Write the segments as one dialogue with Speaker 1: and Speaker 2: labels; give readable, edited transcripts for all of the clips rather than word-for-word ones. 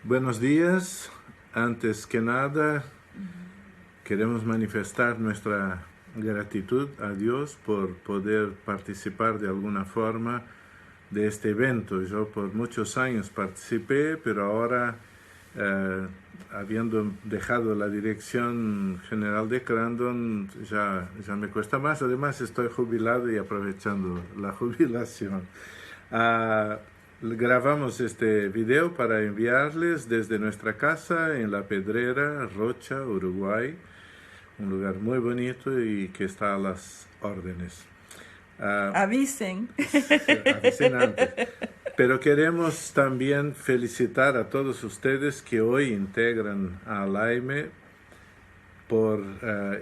Speaker 1: Buenos días. Antes que nada, queremos manifestar nuestra gratitud a Dios por poder participar de alguna forma de este evento. Yo por muchos años participé, pero ahora, habiendo dejado la dirección general de Crandon, ya me cuesta más. Además, estoy jubilado y aprovechando la jubilación. Grabamos este video para enviarles desde nuestra casa en La Pedrera, Rocha, Uruguay, un lugar muy bonito y que está a las órdenes.
Speaker 2: Avisen.
Speaker 1: Avisen antes. Pero queremos también felicitar a todos ustedes que hoy integran a Laime por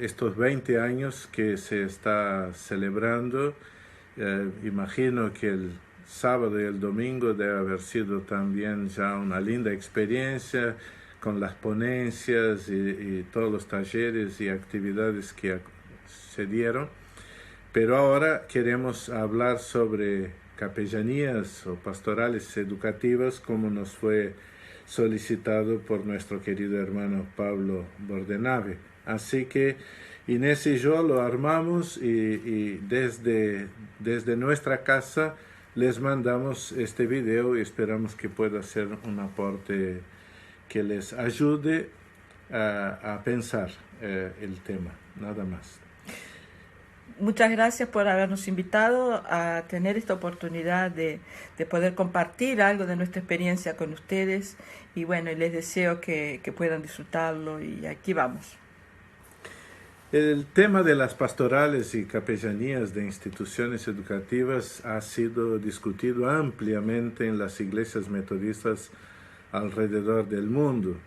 Speaker 1: estos 20 años que se está celebrando. Imagino que el sábado y el domingo debe haber sido también ya una linda experiencia con las ponencias y todos los talleres y actividades que se dieron. Pero ahora queremos hablar sobre capellanías o pastorales educativas, como nos fue solicitado por nuestro querido hermano Pablo Bordenave. Así que Inés y yo lo armamos y desde nuestra casa les mandamos este video y esperamos que pueda ser un aporte que les ayude a pensar el tema, nada más.
Speaker 2: Muchas gracias por habernos invitado a tener esta oportunidad de poder compartir algo de nuestra experiencia con ustedes. Y bueno, les deseo que puedan disfrutarlo y aquí vamos.
Speaker 1: El tema de las pastorales y capellanías de instituciones educativas ha sido discutido ampliamente en las iglesias metodistas alrededor del mundo.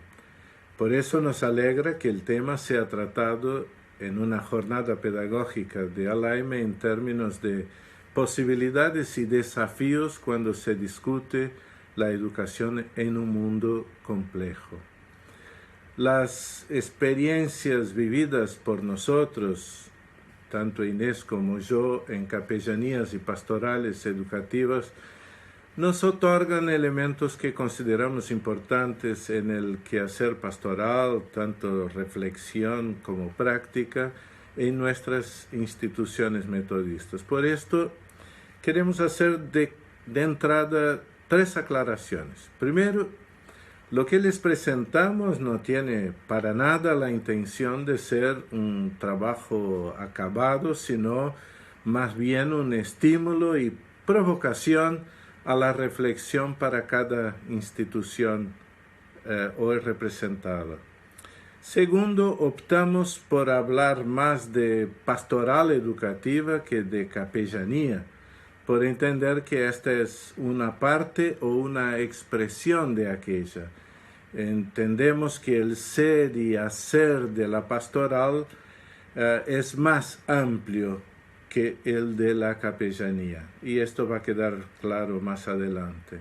Speaker 1: Por eso nos alegra que el tema sea tratado en una jornada pedagógica de Alaime en términos de posibilidades y desafíos cuando se discute la educación en un mundo complejo. Las experiencias vividas por nosotros, tanto Inés como yo, en capellanías y pastorales educativas, nos otorgan elementos que consideramos importantes en el quehacer pastoral, tanto reflexión como práctica, en nuestras instituciones metodistas. Por esto, queremos hacer de entrada 3 aclaraciones. Primero, lo que les presentamos no tiene para nada la intención de ser un trabajo acabado, sino más bien un estímulo y provocación a la reflexión para cada institución hoy representada. Segundo, optamos por hablar más de pastoral educativa que de capellanía, por entender que esta es una parte o una expresión de aquella. Entendemos que el ser y hacer de la pastoral es más amplio que el de la capellanía, y esto va a quedar claro más adelante.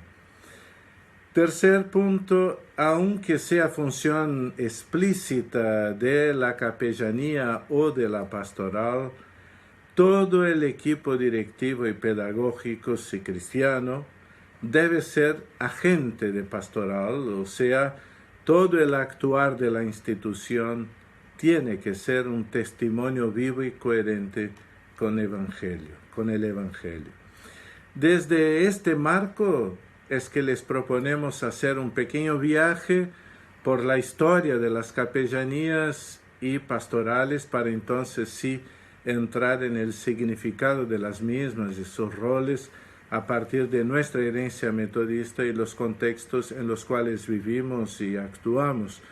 Speaker 1: Tercer punto, aunque sea función explícita de la capellanía o de la pastoral, todo el equipo directivo y pedagógico, si cristiano, debe ser agente de pastoral, o sea, todo el actuar de la institución tiene que ser un testimonio vivo y coherente con el Evangelio. Desde este marco es que les proponemos hacer un pequeño viaje por la historia de las capellanías y pastorales para entonces sí entrar en el significado de las mismas y sus roles a partir de nuestra herencia metodista y los contextos en los cuales vivimos y actuamos,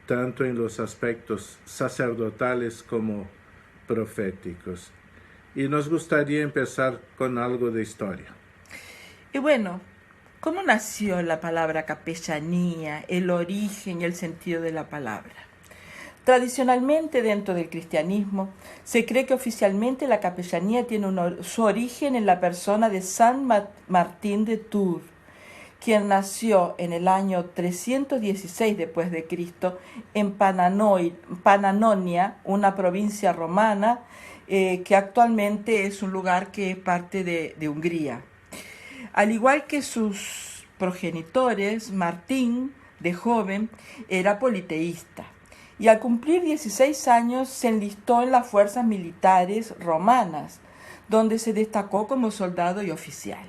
Speaker 1: tanto en los aspectos sacerdotales como proféticos. Y nos gustaría empezar con algo de historia.
Speaker 2: Y bueno, ¿cómo nació la palabra capellanía, el origen y el sentido de la palabra? Tradicionalmente, dentro del cristianismo, se cree que oficialmente la capellanía tiene su origen en la persona de San Martín de Tours, quien nació en el año 316 después de Cristo en Pannonia, una provincia romana que actualmente es un lugar que es parte de Hungría. Al igual que sus progenitores, Martín De joven era politeísta y al cumplir 16 años se enlistó en las fuerzas militares romanas, donde se destacó como soldado y oficial.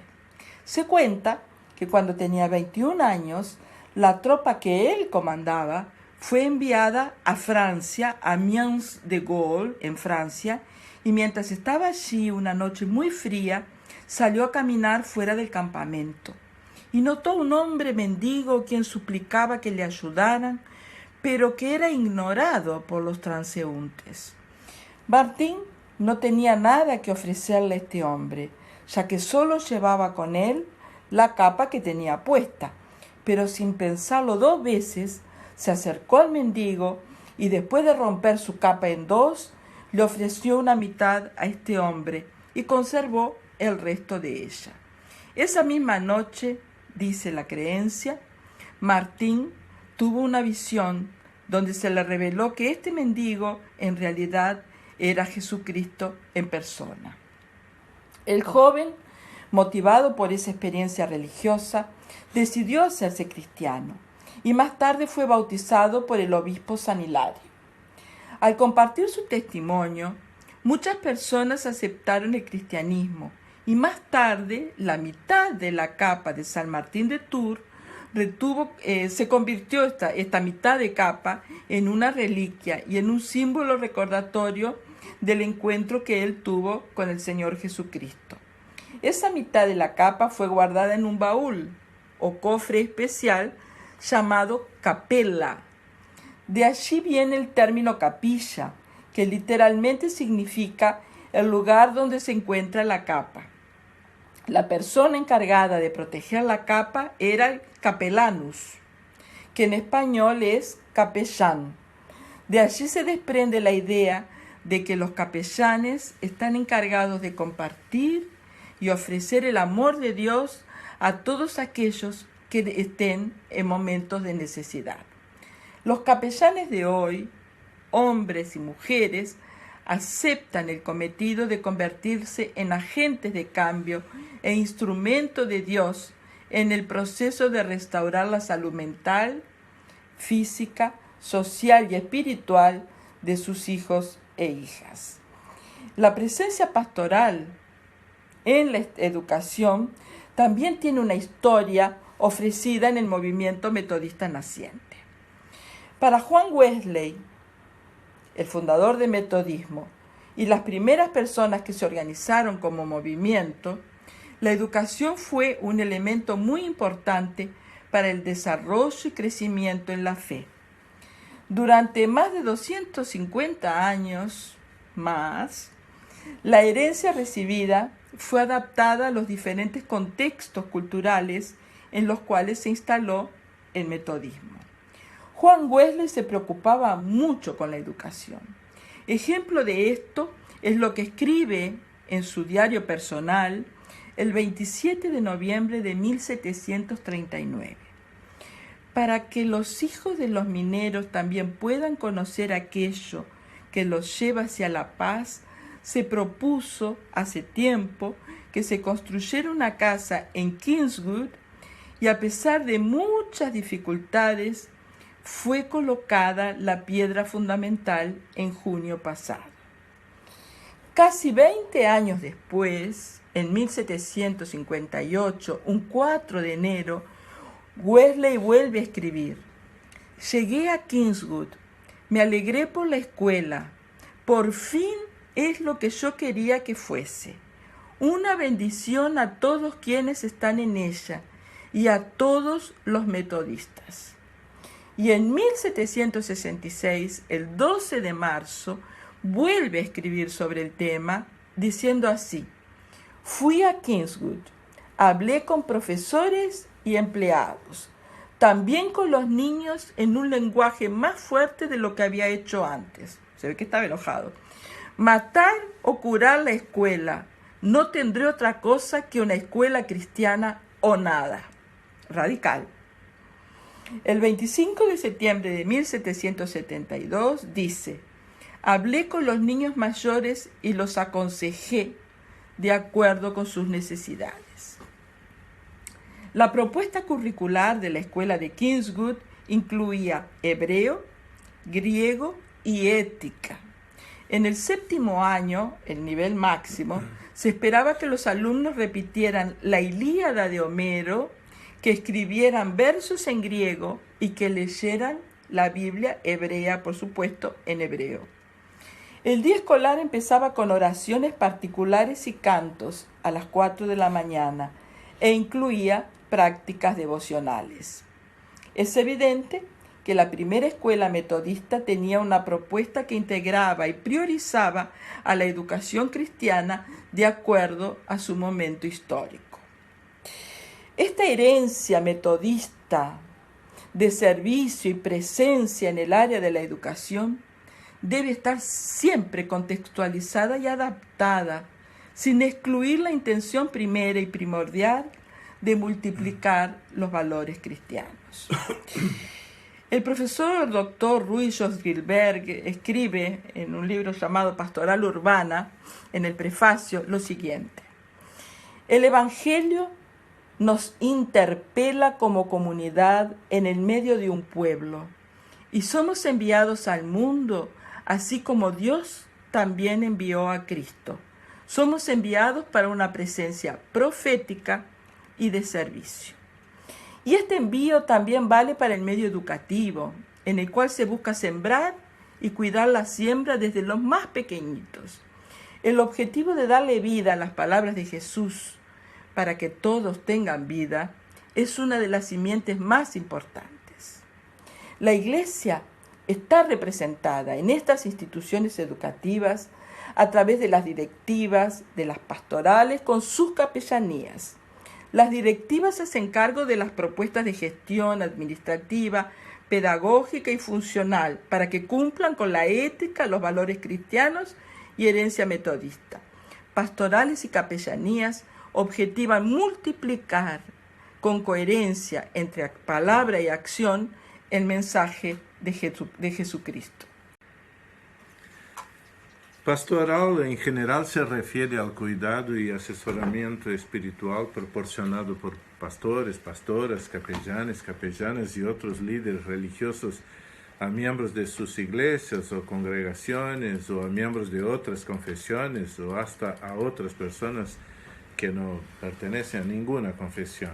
Speaker 2: Se cuenta que cuando tenía 21 años, la tropa que él comandaba fue enviada a Francia, a Amiens de Gaulle, en Francia, y mientras estaba allí una noche muy fría, salió a caminar fuera del campamento y notó un hombre mendigo quien suplicaba que le ayudaran, pero que era ignorado por los transeúntes. Martín no tenía nada que ofrecerle a este hombre, ya que solo llevaba con él la capa que tenía puesta, pero sin pensarlo 2 veces, se acercó al mendigo y después de romper su capa en 2, le ofreció una mitad a este hombre y conservó el resto de ella. Esa misma noche, dice la creencia, Martín tuvo una visión donde se le reveló que este mendigo en realidad era Jesucristo en persona. El joven, motivado por esa experiencia religiosa, decidió hacerse cristiano y más tarde fue bautizado por el obispo San Hilario. Al compartir su testimonio, muchas personas aceptaron el cristianismo y más tarde la mitad de la capa de San Martín de Tours se convirtió esta mitad de capa en una reliquia y en un símbolo recordatorio del encuentro que él tuvo con el Señor Jesucristo. Esa mitad de la capa fue guardada en un baúl o cofre especial llamado capella. De allí viene el término capilla, que literalmente significa el lugar donde se encuentra la capa. La persona encargada de proteger la capa era el capellanus, que en español es capellán. De allí se desprende la idea de que los capellanes están encargados de compartir y ofrecer el amor de Dios a todos aquellos que estén en momentos de necesidad. Los capellanes de hoy, hombres y mujeres, aceptan el cometido de convertirse en agentes de cambio e instrumento de Dios en el proceso de restaurar la salud mental, física, social y espiritual de sus hijos e hijas. La presencia pastoral en la educación también tiene una historia ofrecida en el movimiento metodista naciente. Para Juan Wesley, el fundador del metodismo, y las primeras personas que se organizaron como movimiento, la educación fue un elemento muy importante para el desarrollo y crecimiento en la fe. Durante más de 250 años más, la herencia recibida fue adaptada a los diferentes contextos culturales en los cuales se instaló el metodismo. Juan Wesley se preocupaba mucho con la educación. Ejemplo de esto es lo que escribe en su diario personal el 27 de noviembre de 1739. Para que los hijos de los mineros también puedan conocer aquello que los lleva hacia la paz, se propuso hace tiempo que se construyera una casa en Kingswood y a pesar de muchas dificultades, fue colocada la piedra fundamental en junio pasado. Casi 20 años después, en 1758, un 4 de enero, Wesley vuelve a escribir: «Llegué a Kingswood, me alegré por la escuela, por fin es lo que yo quería que fuese. Una bendición a todos quienes están en ella y a todos los metodistas». Y en 1766, el 12 de marzo, vuelve a escribir sobre el tema, diciendo así: «Fui a Kingswood, hablé con profesores y empleados, también con los niños en un lenguaje más fuerte de lo que había hecho antes». Se ve que estaba enojado. «Matar o curar la escuela, no tendré otra cosa que una escuela cristiana o nada». Radical. El 25 de septiembre de 1772 dice: «Hablé con los niños mayores y los aconsejé de acuerdo con sus necesidades». La propuesta curricular de la escuela de Kingswood incluía hebreo, griego y ética. En el 7º año, el nivel máximo, se esperaba que los alumnos repitieran la Ilíada de Homero, que escribieran versos en griego y que leyeran la Biblia hebrea, por supuesto, en hebreo. El día escolar empezaba con oraciones particulares y cantos a las 4 de la mañana e incluía prácticas devocionales. Es evidente que la primera escuela metodista tenía una propuesta que integraba y priorizaba a la educación cristiana de acuerdo a su momento histórico. Esta herencia metodista de servicio y presencia en el área de la educación debe estar siempre contextualizada y adaptada, sin excluir la intención primera y primordial de multiplicar los valores cristianos. El profesor Dr. Ruy Gilberg escribe en un libro llamado Pastoral Urbana, en el prefacio, lo siguiente: el Evangelio nos interpela como comunidad en el medio de un pueblo y somos enviados al mundo, así como Dios también envió a Cristo. Somos enviados para una presencia profética y de servicio. Y este envío también vale para el medio educativo, en el cual se busca sembrar y cuidar la siembra desde los más pequeñitos. El objetivo de darle vida a las palabras de Jesús para que todos tengan vida es una de las simientes más importantes. La Iglesia está representada en estas instituciones educativas a través de las directivas, de las pastorales, con sus capellanías. Las directivas hacen cargo de las propuestas de gestión administrativa, pedagógica y funcional para que cumplan con la ética, los valores cristianos y herencia metodista. Pastorales y capellanías objetivan multiplicar con coherencia entre palabra y acción el mensaje de Jesucristo.
Speaker 1: Pastoral en general se refiere al cuidado y asesoramiento espiritual proporcionado por pastores, pastoras, capellanas y otros líderes religiosos a miembros de sus iglesias o congregaciones o a miembros de otras confesiones o hasta a otras personas que no pertenecen a ninguna confesión.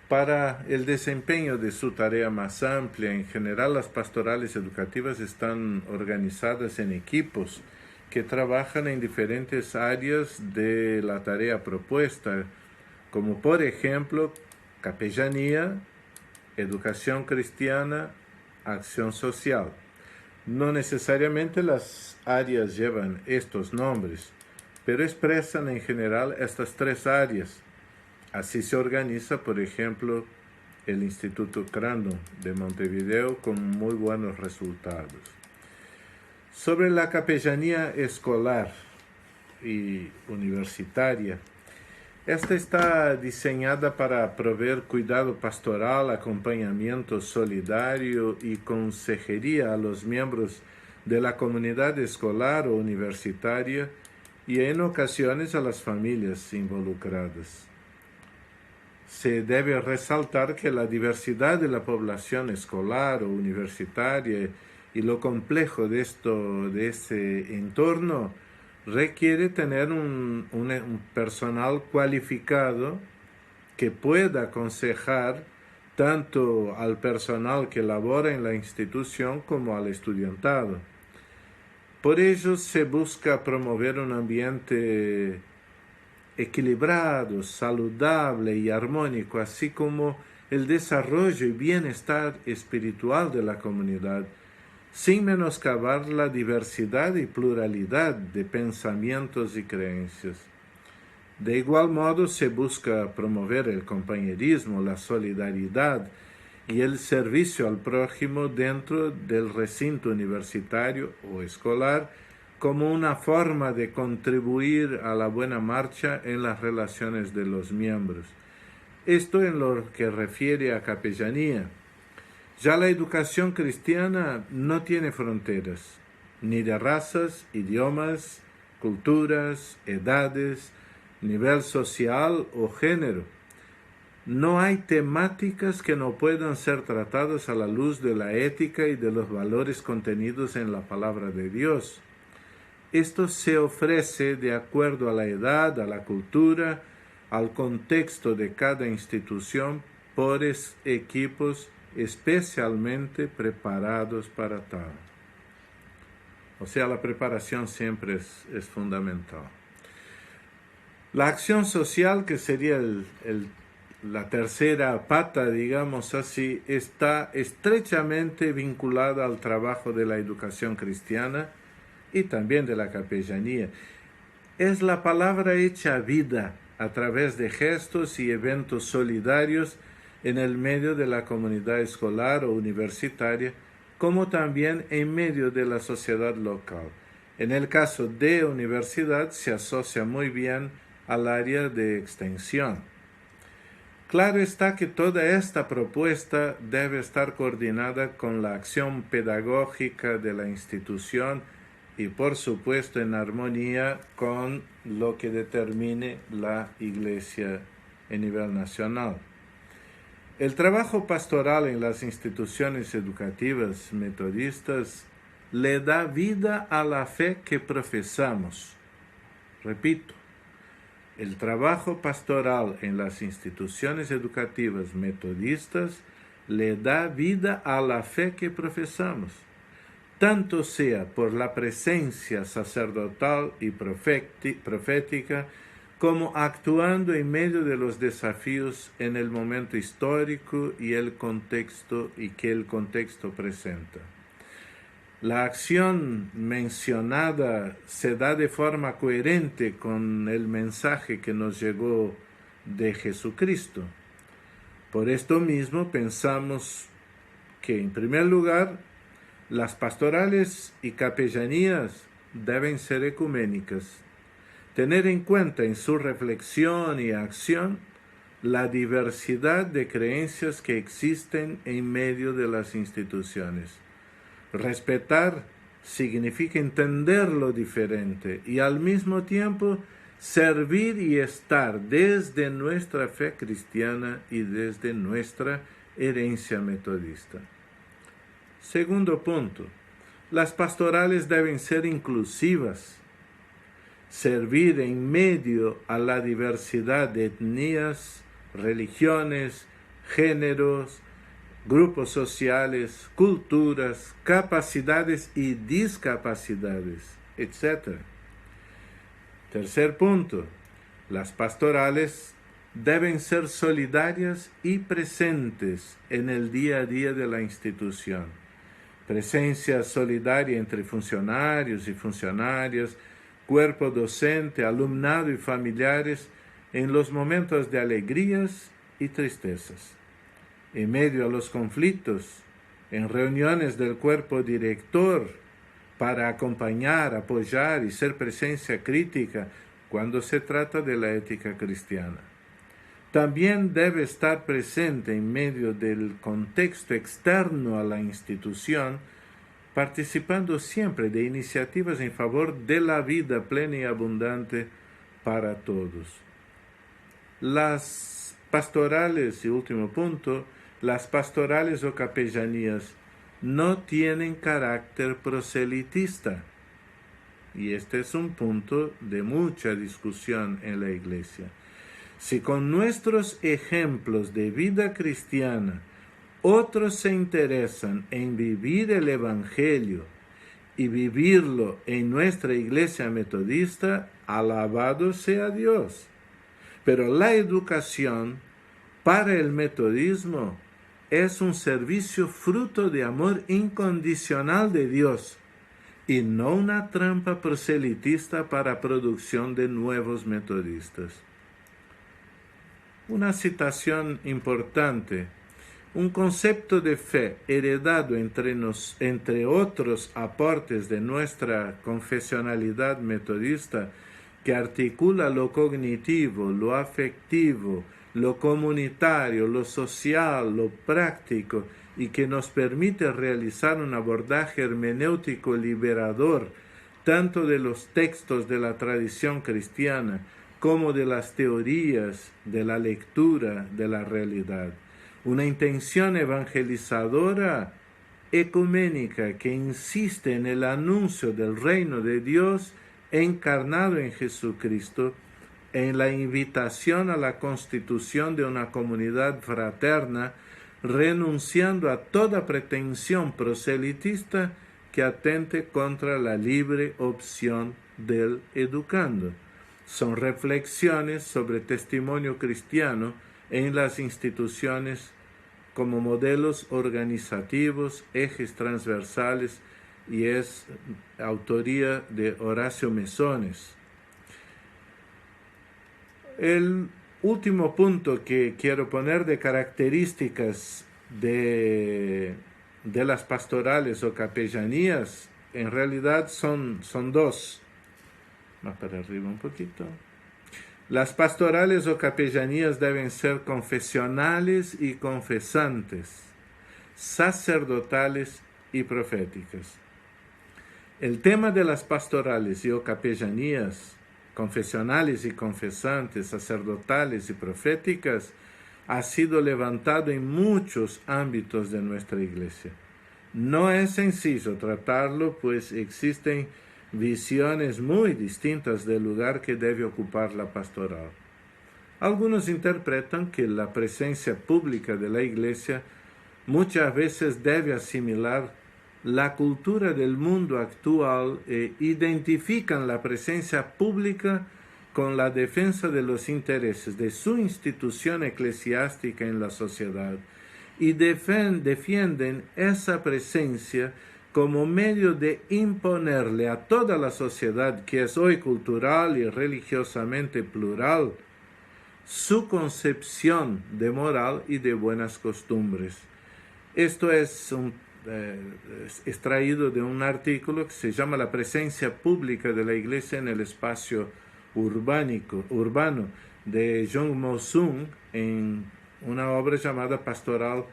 Speaker 1: Para el desempeño de su tarea más amplia, en general las pastorales educativas están organizadas en equipos que trabajan en diferentes áreas de la tarea propuesta, como por ejemplo capellanía, educación cristiana, acción social. No necesariamente las áreas llevan estos nombres, pero expresan en general estas tres áreas. Así se organiza, por ejemplo, el Instituto Crandon de Montevideo con muy buenos resultados. Sobre la capellanía escolar y universitaria, esta está diseñada para proveer cuidado pastoral, acompañamiento solidario y consejería a los miembros de la comunidad escolar o universitaria y en ocasiones a las familias involucradas. Se debe resaltar que la diversidad de la población escolar o universitaria y lo complejo de ese entorno requiere tener un personal cualificado que pueda aconsejar tanto al personal que labora en la institución como al estudiantado. Por ello se busca promover un ambiente equilibrado, saludable y armónico, así como el desarrollo y bienestar espiritual de la comunidad, sin menoscabar la diversidad y pluralidad de pensamientos y creencias. De igual modo, se busca promover el compañerismo, la solidaridad y el servicio al prójimo dentro del recinto universitario o escolar como una forma de contribuir a la buena marcha en las relaciones de los miembros. Esto en lo que refiere a capellanía. Ya la educación cristiana no tiene fronteras, ni de razas, idiomas, culturas, edades, nivel social o género. no hay temáticas que no puedan ser tratadas a la luz de la ética y de los valores contenidos en la palabra de Dios. Esto se ofrece de acuerdo a la edad, a la cultura, al contexto de cada institución por equipos especialmente preparados para tal. O sea, la preparación siempre es fundamental. La acción social, que sería la tercera pata, digamos así, está estrechamente vinculada al trabajo de la educación cristiana y también de la capellanía. Es la palabra hecha vida a través de gestos y eventos solidarios en el medio de la comunidad escolar o universitaria, como también en medio de la sociedad local. En el caso de universidad se asocia muy bien al área de extensión. Claro está que toda esta propuesta debe estar coordinada con la acción pedagógica de la institución y por supuesto en armonía con lo que determine la Iglesia a nivel nacional. El trabajo pastoral en las instituciones educativas metodistas le da vida a la fe que profesamos. Repito, el trabajo pastoral en las instituciones educativas metodistas le da vida a la fe que profesamos, tanto sea por la presencia sacerdotal y profética, como actuando en medio de los desafíos en el momento histórico y que el contexto presenta. La acción mencionada se da de forma coherente con el mensaje que nos llegó de Jesucristo. Por esto mismo pensamos que, en primer lugar, las pastorales y capellanías deben ser ecuménicas, tener en cuenta en su reflexión y acción la diversidad de creencias que existen en medio de las instituciones. Respetar significa entender lo diferente y al mismo tiempo servir y estar desde nuestra fe cristiana y desde nuestra herencia metodista. Segundo punto, las pastorales deben ser inclusivas, servir en medio a la diversidad de etnias, religiones, géneros, grupos sociales, culturas, capacidades y discapacidades, etc. Tercer punto, las pastorales deben ser solidarias y presentes en el día a día de la institución. Presencia solidaria entre funcionarios y funcionarias, cuerpo docente, alumnado y familiares en los momentos de alegrías y tristezas. En medio a los conflictos, en reuniones del cuerpo director para acompañar, apoyar y ser presencia crítica cuando se trata de la ética cristiana. También debe estar presente en medio del contexto externo a la institución, participando siempre de iniciativas en favor de la vida plena y abundante para todos. Las pastorales, y último punto, las pastorales o capellanías no tienen carácter proselitista. Y este es un punto de mucha discusión en la Iglesia. Si con nuestros ejemplos de vida cristiana otros se interesan en vivir el Evangelio y vivirlo en nuestra Iglesia metodista, alabado sea Dios. Pero la educación para el metodismo es un servicio fruto de amor incondicional de Dios y no una trampa proselitista para producción de nuevos metodistas. Una citación importante. Un concepto de fe heredado entre otros aportes de nuestra confesionalidad metodista que articula lo cognitivo, lo afectivo, lo comunitario, lo social, lo práctico y que nos permite realizar un abordaje hermenéutico liberador tanto de los textos de la tradición cristiana como de las teorías, de la lectura de la realidad. Una intención evangelizadora ecuménica que insiste en el anuncio del reino de Dios encarnado en Jesucristo, en la invitación a la constitución de una comunidad fraterna, renunciando a toda pretensión proselitista que atente contra la libre opción del educando. Son reflexiones sobre testimonio cristiano en las instituciones como modelos organizativos, ejes transversales, y es autoría de Horacio Mesones. El último punto que quiero poner de características de las pastorales o capellanías, en realidad son dos. Más para arriba un poquito. Las pastorales o capellanías deben ser confesionales y confesantes, sacerdotales y proféticas. El tema de las pastorales y o capellanías, confesionales y confesantes, sacerdotales y proféticas, ha sido levantado en muchos ámbitos de nuestra iglesia. No es sencillo tratarlo, pues existen visiones muy distintas del lugar que debe ocupar la pastoral. Algunos interpretan que la presencia pública de la iglesia muchas veces debe asimilar la cultura del mundo actual e identifican la presencia pública con la defensa de los intereses de su institución eclesiástica en la sociedad y defienden esa presencia como medio de imponerle a toda la sociedad, que es hoy cultural y religiosamente plural, su concepción de moral y de buenas costumbres. Esto es extraído de un artículo que se llama La presencia pública de la Iglesia en el espacio urbano, de John Mossung, en una obra llamada Pastoral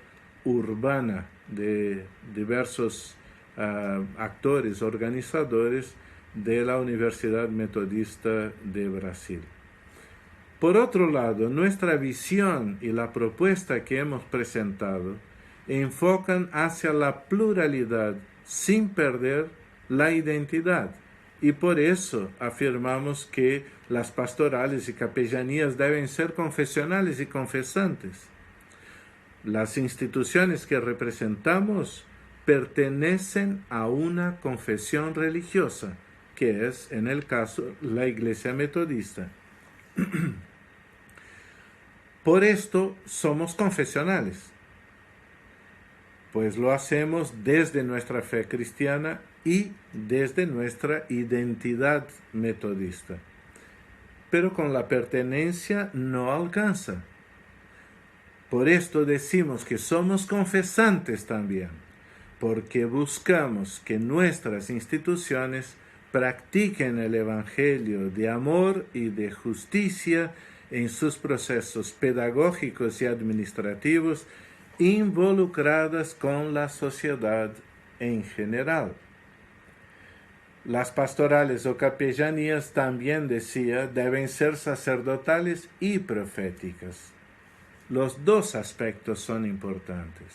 Speaker 1: Urbana, de diversos actores, organizadores de la Universidad Metodista de Brasil. Por otro lado, nuestra visión y la propuesta que hemos presentado enfocan hacia la pluralidad sin perder la identidad, y por eso afirmamos que las pastorales y capellanías deben ser confesionales y confesantes. Las instituciones que representamos pertenecen a una confesión religiosa, que es, en el caso, la Iglesia Metodista. Por esto somos confesionales, pues lo hacemos desde nuestra fe cristiana y desde nuestra identidad metodista. Pero con la pertenencia no alcanza. Por esto decimos que somos confesantes también, porque buscamos que nuestras instituciones practiquen el Evangelio de amor y de justicia en sus procesos pedagógicos y administrativos, involucradas con la sociedad en general. Las pastorales o capellanías, también decía, deben ser sacerdotales y proféticas. Los dos aspectos son importantes.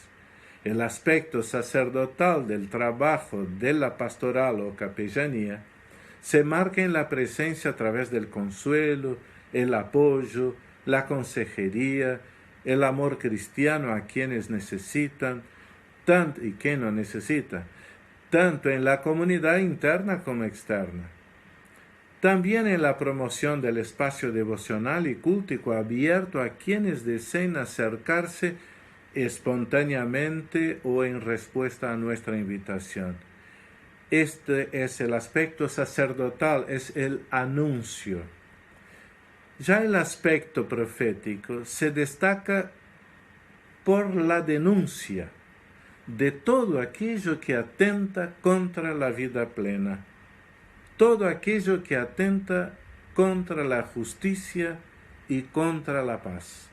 Speaker 1: El aspecto sacerdotal del trabajo de la pastoral o capellanía se marca en la presencia a través del consuelo, el apoyo, la consejería, el amor cristiano a quienes necesitan y que no necesitan, tanto en la comunidad interna como externa. También en la promoción del espacio devocional y cultico abierto a quienes deseen acercarse espontáneamente o en respuesta a nuestra invitación. Este es el aspecto sacerdotal, es el anuncio. Ya el aspecto profético se destaca por la denuncia de todo aquello que atenta contra la vida plena, todo aquello que atenta contra la justicia y contra la paz.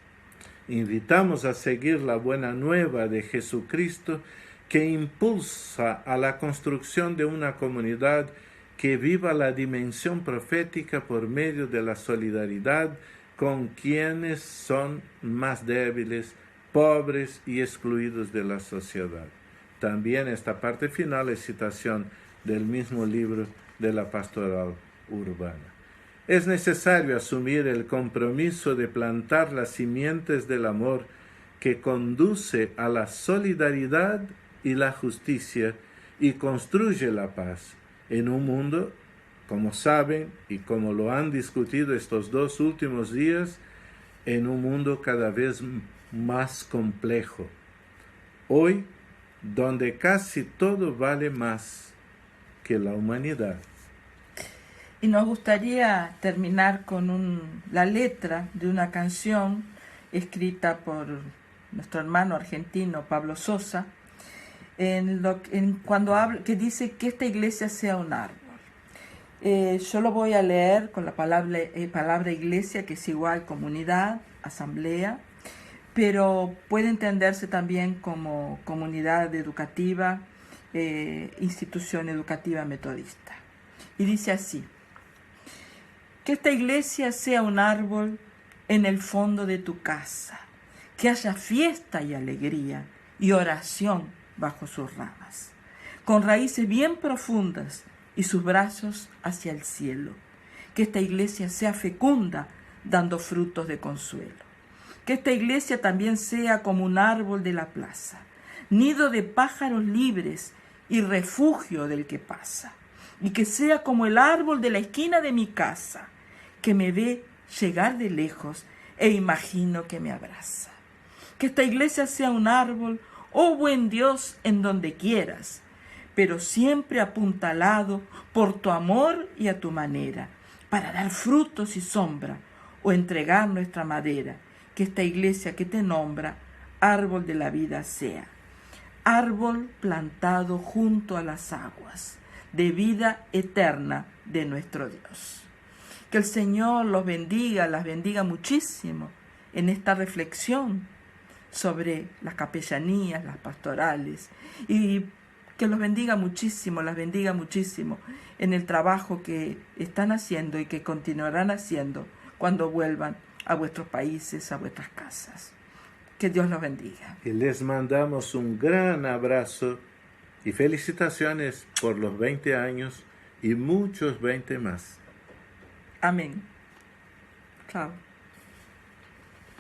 Speaker 1: Invitamos a seguir la buena nueva de Jesucristo, que impulsa a la construcción de una comunidad que viva la dimensión profética por medio de la solidaridad con quienes son más débiles, pobres y excluidos de la sociedad. También esta parte final es citación del mismo libro de la Pastoral Urbana. Es necesario asumir el compromiso de plantar las simientes del amor que conduce a la solidaridad y la justicia y construye la paz en un mundo, como saben y como lo han discutido estos 2 últimos días, en un mundo cada vez más complejo. Hoy, donde casi todo vale más que la humanidad.
Speaker 2: Y nos gustaría terminar con la letra de una canción escrita por nuestro hermano argentino Pablo Sosa, que dice que esta iglesia sea un árbol. Yo lo voy a leer con la palabra iglesia, que es igual comunidad, asamblea, pero puede entenderse también como comunidad educativa, institución educativa metodista. Y dice así: que esta iglesia sea un árbol en el fondo de tu casa, que haya fiesta y alegría y oración bajo sus ramas, con raíces bien profundas y sus brazos hacia el cielo. Que esta iglesia sea fecunda, dando frutos de consuelo. Que esta iglesia también sea como un árbol de la plaza, nido de pájaros libres y refugio del que pasa. Y que sea como el árbol de la esquina de mi casa, que me ve llegar de lejos e imagino que me abraza. Que esta iglesia sea un árbol, oh buen Dios, en donde quieras, pero siempre apuntalado por tu amor y a tu manera, para dar frutos y sombra, o entregar nuestra madera. Que esta iglesia que te nombra, árbol de la vida sea, árbol plantado junto a las aguas, de vida eterna de nuestro Dios. Que el Señor los bendiga, las bendiga muchísimo en esta reflexión sobre las capellanías, las pastorales, y que los bendiga muchísimo, las bendiga muchísimo en el trabajo que están haciendo y que continuarán haciendo cuando vuelvan a vuestros países, a vuestras casas. Que Dios los bendiga.
Speaker 1: Y les mandamos un gran abrazo y felicitaciones por los 20 años y muchos 20 más.
Speaker 2: Amén. Chao.